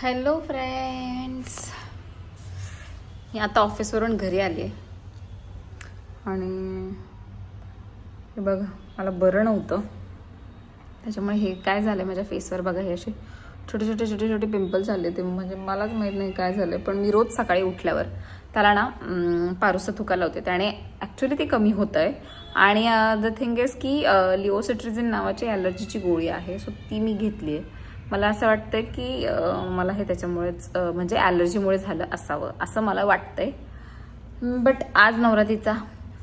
Hello friends, मी आता ऑफिसवरून घरी आले आणि हे बघा मला बरं नव्हतं, त्याच्यामुळे हे काय झालं माझ्या फेसवर बघा, हे असे छोटे छोटे छोटे छोटे पिंपल्स आले ते, म्हणजे मलाच माहीत नाही काय झालं. पण मी रोज सकाळी उठल्यावर त्याला ना पारुसा थुका लावते, त्याने ॲक्च्युली ते कमी होतं आहे. आणि द थिंग इज की लिओसिट्रिझिन नावाची ॲलर्जीची गोळी आहे, सो ती मी घेतली आहे. मला असं वाटतं की मला हे त्याच्यामुळेच म्हणजे ॲलर्जीमुळे झालं असावं असं मला वाटतंय. बट आज नवरात्रीचा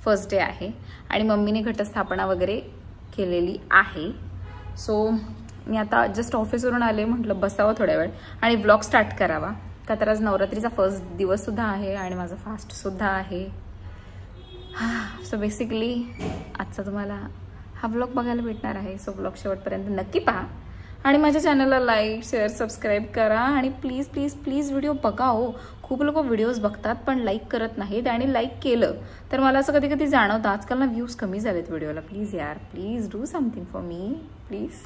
फर्स्ट डे आहे आणि मम्मीने घटस्थापना वगैरे केलेली आहे. सो मी आता जस्ट ऑफिसवरून आले, म्हटलं बसावं थोड्या वेळ आणि व्लॉग स्टार्ट करावा, का तर आज नवरात्रीचा फर्स्ट दिवससुद्धा आहे आणि माझा फास्टसुद्धा आहे. सो बेसिकली आजचा तुम्हाला हा व्लॉग बघायला भेटणार आहे. सो व्लॉग शेवटपर्यंत नक्की पहा आणि माझ्या चॅनलला लाईक शेअर सबस्क्राईब करा आणि प्लीज प्लीज प्लीज व्हिडिओ बघा. हो, खूप लोक व्हिडिओज बघतात पण लाईक करत नाहीत, आणि लाईक केलं तर मला असं कधी कधी जाणवतं आजकाल ना व्ह्यूज कमी झालेत व्हिडिओला. प्लीज यार, please do something for me please.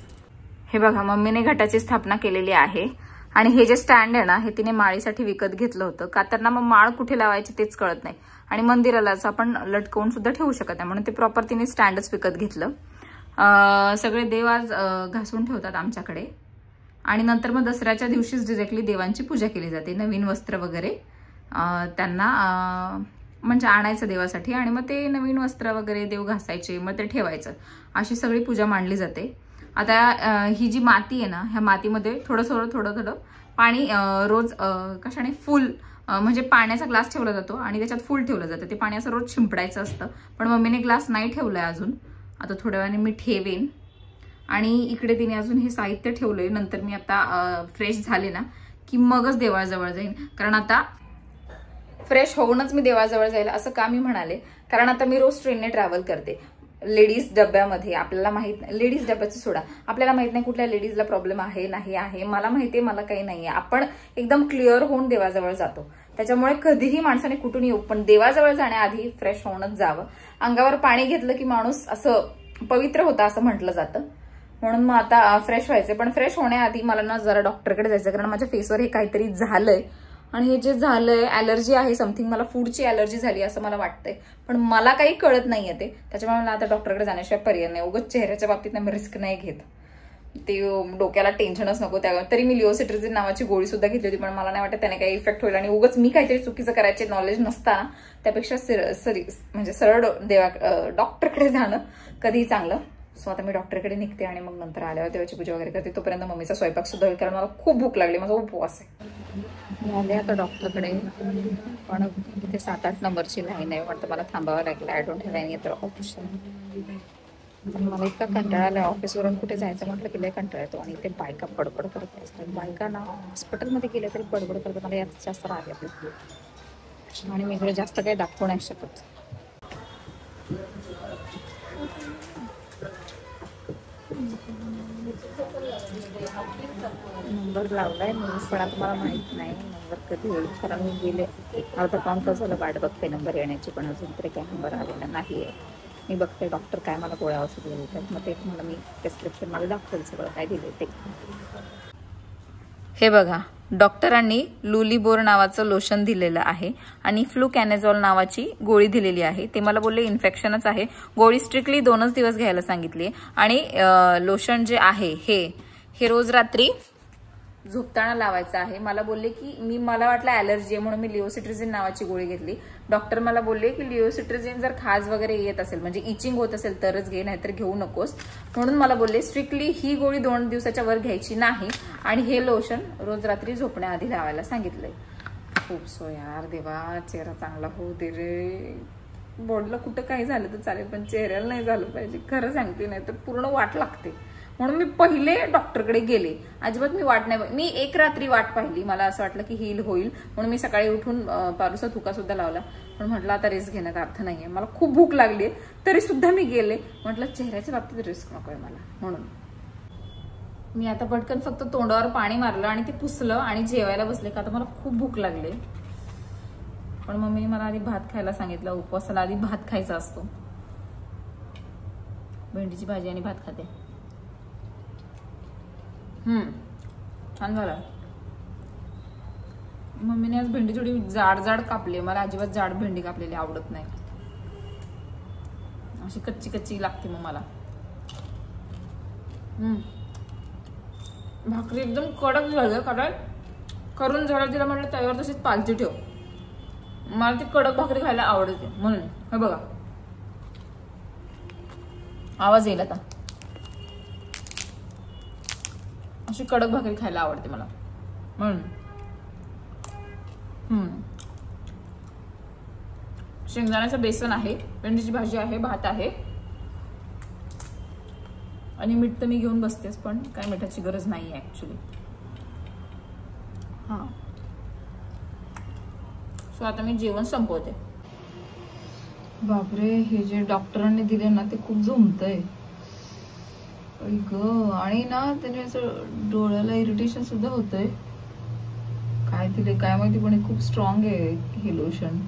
हे बघा मम्मीने घटाची स्थापना केलेली आहे आणि हे जे स्टँड आहे ना हे तिने माळीसाठी विकत घेतलं होतं, का तर ना मग माळ कुठे लावायची तेच कळत नाही आणि मंदिरालाच आपण लटकवून सुद्धा ठेवू शकत नाही, म्हणून ते प्रॉपर तिने स्टँडच विकत घेतलं. सगळे देव आज घासून ठेवतात आमच्याकडे आणि नंतर मग दसऱ्याच्या दिवशीच डिरेक्टली देवांची पूजा केली जाते. नवीन वस्त्र वगैरे त्यांना म्हणजे आणायचं देवासाठी आणि मग ते नवीन वस्त्र वगैरे देव घासायचे, मग ते ठेवायचं, अशी सगळी पूजा मांडली जाते. आता ही जी माती आहे ना, ह्या मातीमध्ये थोडं थोडं पाणी रोज कशाने फुल म्हणजे पाण्याचा ग्लास ठेवला जातो आणि त्याच्यात फुल ठेवलं जातं. ते पाणी असं रोज शिंपडायचं असतं, पण मम्मीने ग्लास नाही ठेवलाय अजून. आता थोड्या वेळाने मी ठेवेन. आणि इकडे तिने अजून हे साहित्य ठेवलंय. नंतर मी आता फ्रेश झाले ना की मगच देवाजवळ जाईन, कारण आता फ्रेश होऊनच मी देवाजवळ जाईल. असं का मी म्हणाले, कारण आता मी रोज ट्रेनने ट्रॅव्हल करते लेडीज डब्यामध्ये. आपल्याला माहित नाही, लेडीज डब्याचं सोडा, आपल्याला माहित नाही कुठल्या लेडीजला प्रॉब्लेम आहे नाही आहे. मला माहितीये मला काही नाहीये. आपण एकदम क्लिअर होऊन देवाजवळ जातो, त्याच्यामुळे कधीही माणसाने कुठून येऊ पण देवाजवळ जाण्याआधी फ्रेश होऊनच जावं. अंगावर पाणी घेतलं की माणूस असं पवित्र होता असं म्हटलं जातं, म्हणून मग आता फ्रेश व्हायचे. पण फ्रेश होण्याआधी मला ना जरा डॉक्टरकडे जायचं, कारण माझ्या फेसवर हे काहीतरी झालंय आणि हे जे झालंय ॲलर्जी आहे समथिंग, मला फूडची ॲलर्जी झाली असं मला वाटतंय, पण मला काही कळत नाहीये ते. त्याच्यामुळे मला आता डॉक्टरकडे जाण्याशिवाय पर्याय नाही. उगाच चेहऱ्याच्या बाबतीत मी रिस्क नाही घेत, ते डोक्याला टेन्शनच नको. त्या तरी मी लिओसिट्रिझिन नावाची गोळी सुद्धा घेतली होती, पण मला नाही वाटत त्याने काही इफेक्ट होईल आणि उगाच मी काहीतरी चुकीचं करायचे नॉलेज नसताना त्यापेक्षा म्हणजे सरळ डॉक्टरकडे जाणं कधीही चांगलं. सो आता मी डॉक्टरकडे निघते आणि मग नंतर आल्यावर देवाची पूजा वगैरे करते. तोपर्यंत मम्मीचा स्वयंपाक सुद्धा होईल, कारण मला खूप भूक लागली, माझा उपवास आहे. मी आले आता डॉक्टरकडे, पण इथे 7-8 नंबरची लाईन आहे, वाटतं मला थांबावं लागेल. I don't have any other option. मला इतका कंटाळा आला, ऑफिसवरून कुठे जायचं म्हटलं की लय कंटाळा येतो आणि ते बायका बडबड करत असतात. बायका ना हॉस्पिटलमध्ये गेल्या तरी बडबड करतात, मला यात जास्त राग येतो आणि मी इकडे जास्त काही दाखवू नाही शकत. नंबर लावलाय मी, पण आता मला माहित नाही नंबर कधी येईल, कारण मी गेले अर्धा पाऊण तास झालं वाट बघते नंबर येण्याची, पण अजून तरी काही नंबर आलेला नाही आहे. मी बघते डॉक्टर काय मला गोळ्या औषध देतात, मग ते मला मी प्रिस्क्रिप्शन मध्ये दाखवेल सगळं काय दिले ते. हे बघा डॉक्टरांनी लुलीबोर नावाचं लोशन दिलेलं आहे आणि फ्लूकॅनेझॉल नावाची गोळी दिलेली आहे. ते मला बोलले इन्फेक्शनच आहे, गोळी स्ट्रिक्टली 2च दिवस घ्यायला सांगितली आणि लोशन जे आहे हे रोज रात्री झोपताना लावायचं आहे. मला बोलले की मला वाटलं ॲलर्जी आहे म्हणून मी लिओसिट्रिझिन नावाची गोळी घेतली. डॉक्टर मला बोलले की लिओसिट्रिझिन जर खाज वगैरे येत असेल म्हणजे इचिंग होत असेल तरच घे, नाहीतर घेऊ नकोस, म्हणून मला बोलले स्ट्रिक्टली ही गोळी 2 दिवसाच्या वर घ्यायची नाही आणि हे लोशन रोज रात्री झोपण्याआधी लावायला सांगितलंय. खूप सो यार देवा, चेहरा चांगला होऊ दे रे. बॉडीला कुठं काही झालं तर चालेल, पण चेहऱ्याला नाही झालं पाहिजे, खरं सांगते, नाही तर पूर्ण वाट लागते. म्हणून मी पहिले डॉक्टरकडे गेले, अजिबात मी वाट नाही. मी 1 रात्री वाट पाहिली, मला असं वाटलं की हील होईल म्हणून मी सकाळी उठून पारुसा थुका सुद्धा लावला, पण म्हटलं आता रिस्क घेण्यात अर्थ नाहीये. मला खूप भूक लागली तरी सुद्धा मी गेले, म्हटलं चेहऱ्याच्या बाबतीत रिस्क नकोय मला. म्हणून मी आता पटकन फक्त तोंडावर पाणी मारलं आणि ते पुसलं आणि जेवायला बसले, का आता मला खूप भूक लागली. पण मम्मीने मला आधी भात खायला सांगितलं, उपवासाला आधी भात खायचा असतो. भेंडीची भाजी आणि भात खाते. छान झालं. मम्मीने आज भेंडी थोडी जाड जाड कापली. मला अजिबात जाड भेंडी कापलेली आवडत नाही. अशी कच्ची कच्ची लागते मग मला. भाकरी एकदम कडक झालं कारण करून झालं तिला म्हटलं तव्यावर तशीच पालती ठेव. मला ती कडक भाकरी खायला आवडते म्हणून. हे बघा आवाज येईल आता. अशी कडक भाकरी खायला आवडते मला म्हणून. शेंगदाण्याचं बेसन आहे, भेंडीची भाजी आहे, भात आहे आणि मीठ तर मी घेऊन बसतेच पण काय मिठाची गरज नाही आहे ऍक्च्युली. हा सो आता मी जेवण संपवते. बापरे हे जे डॉक्टरांनी दिले ना ते खूप झोंबतंय आणि ना त्याने असं डोळ्याला इरिटेशन सुद्धा होतंय. काय दिले काय माहिती पण खूप स्ट्रॉंग आहे हे लोशन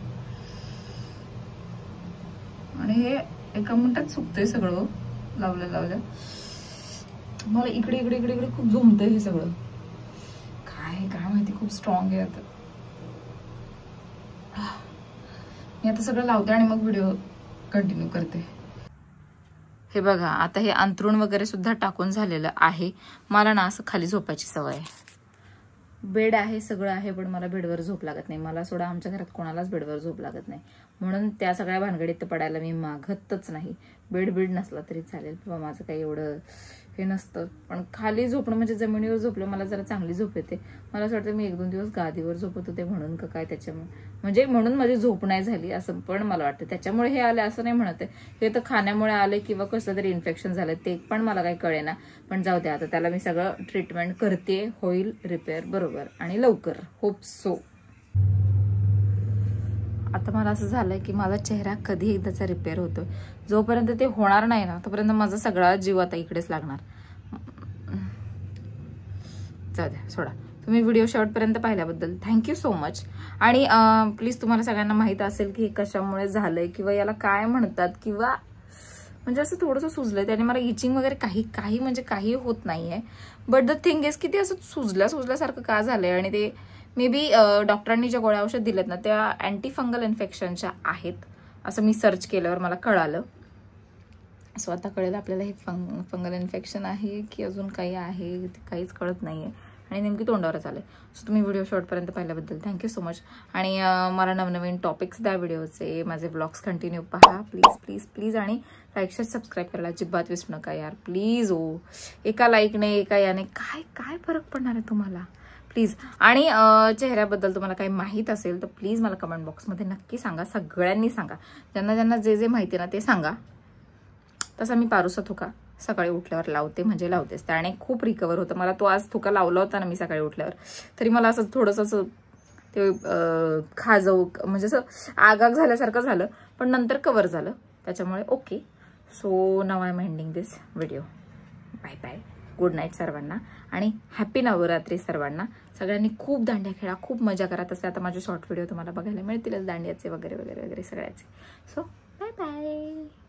आणि हे एका मिनिटात सुकतंय सगळं लावल्या लावल्या. मला इकडे इकडे इकडे इकडे खूप झोंबतंय हे सगळं. काय काय माहिती खूप स्ट्रॉंग आहे. आता मी आता सगळं लावते आणि मग व्हिडिओ कंटिन्यू करते. हे बघा आता हे अंथरूण वगैरे सुद्धा टाकून झालेलं आहे. मला ना असं खाली झोपायची सवय आहे. बेड आहे सगळं आहे पण मला बेडवर झोप लागत नाही. मला सोडा आमच्या घरात कोणालाच बेडवर झोप लागत नाही म्हणून त्या सगळ्या भानगडीत पडायला मी मागतच नाही. बेड नसला तरी चालेल बाबा, माझं काही एवढं हे नसतं. पण खाली झोपणं म्हणजे जमिनीवर झोपलं मला जरा चांगली झोप येते. मला असं वाटतं मी 1-2 दिवस गादीवर झोपत होते म्हणून का काय त्याच्यामुळे म्हणजे म्हणून माझी झोप नाही झाली असं पण मला वाटतं. त्याच्यामुळे हे आले असं नाही म्हणत आहे. हे तर खाण्यामुळे आले किंवा कसलं तरी इन्फेक्शन झालं ते पण मला काही कळेना. पण जाऊ द्या आता त्याला मी सगळं ट्रीटमेंट करते. होईल रिपेअर बरोबर आणि लवकर. Hope so. आता मला असं झालंय की माझा चेहरा कधी एकदाचा रिपेअर होतोय. जोपर्यंत ते होणार नाही ना तोपर्यंत माझा सगळा जीव आता इकडेच लागणार. जाऊ द्या सोडा. तुम्ही व्हिडिओ शेवटपर्यंत पाहिल्याबद्दल थँक्यू सो मच. आणि प्लीज तुम्हाला सगळ्यांना माहित असेल की हे कशामुळे झालंय किंवा याला काय म्हणतात किंवा म्हणजे असं थोडंसं सुजलंय त्याने मला इचिंग वगैरे काही म्हणजे काही होत नाहीये. बट द थिंग इज की ते असं सुजल्यासारखं का झालंय आणि ते मे बी डॉक्टरांनी ज्या गोळ्या औषध दिलेत ना त्या अँटी फंगल इन्फेक्शनच्या आहेत असं मी सर्च केल्यावर मला कळालं. सो आता कळेल आपल्याला हे फंगल इन्फेक्शन आहे की अजून काही आहे ते काहीच कळत नाहीये आणि नेमकी तोंडावरच आलंय. सो तुम्ही व्हिडिओ शेवटपर्यंत पाहिल्याबद्दल थँक्यू सो मच. आणि मला नवनवीन टॉपिक्स द्या व्हिडिओचे. माझे व्लॉग्स कंटिन्यू पहा प्लीज प्लीज प्लीज. आणि लाईक शेअर सबस्क्राईब करायला अजिबात विसरू नका यार प्लीज. ओ एका लाईकने एका याने काय काय फरक पडणार आहे तुम्हाला प्लीज. आणि चेहऱ्याबद्दल तुम्हाला काही माहीत असेल तर प्लीज मला कमेंट बॉक्समध्ये नक्की सांगा. सगळ्यांनी सांगा. ज्यांना ज्यांना जे जे माहिती ना ते सांगा. तसा मी पारूसा थुका सकाळी उठल्यावर लावते म्हणजे लावतेच त्याने खूप रिकवर होतं. मला तो आज थुका लावला होता ना मी सकाळी उठल्यावर तरी मला असं थोडंसं असं ते खाजव म्हणजे असं आगाग झाल्यासारखं झालं पण नंतर कव्हर झालं त्याच्यामुळे ओके. सो नाव I am ending this video. Bye bye. Good night सर्वांना आणि हॅपी नवरात्री सर्वांना. सगळ्यांनी खूप दांड्या खेळा खूप मजा करा. तसे आता माझे शॉर्ट व्हिडिओ तुम्हाला बघायला मिळतीलच दांड्याचे वगैरे वगैरे वगैरे सगळ्याचे. So bye bye.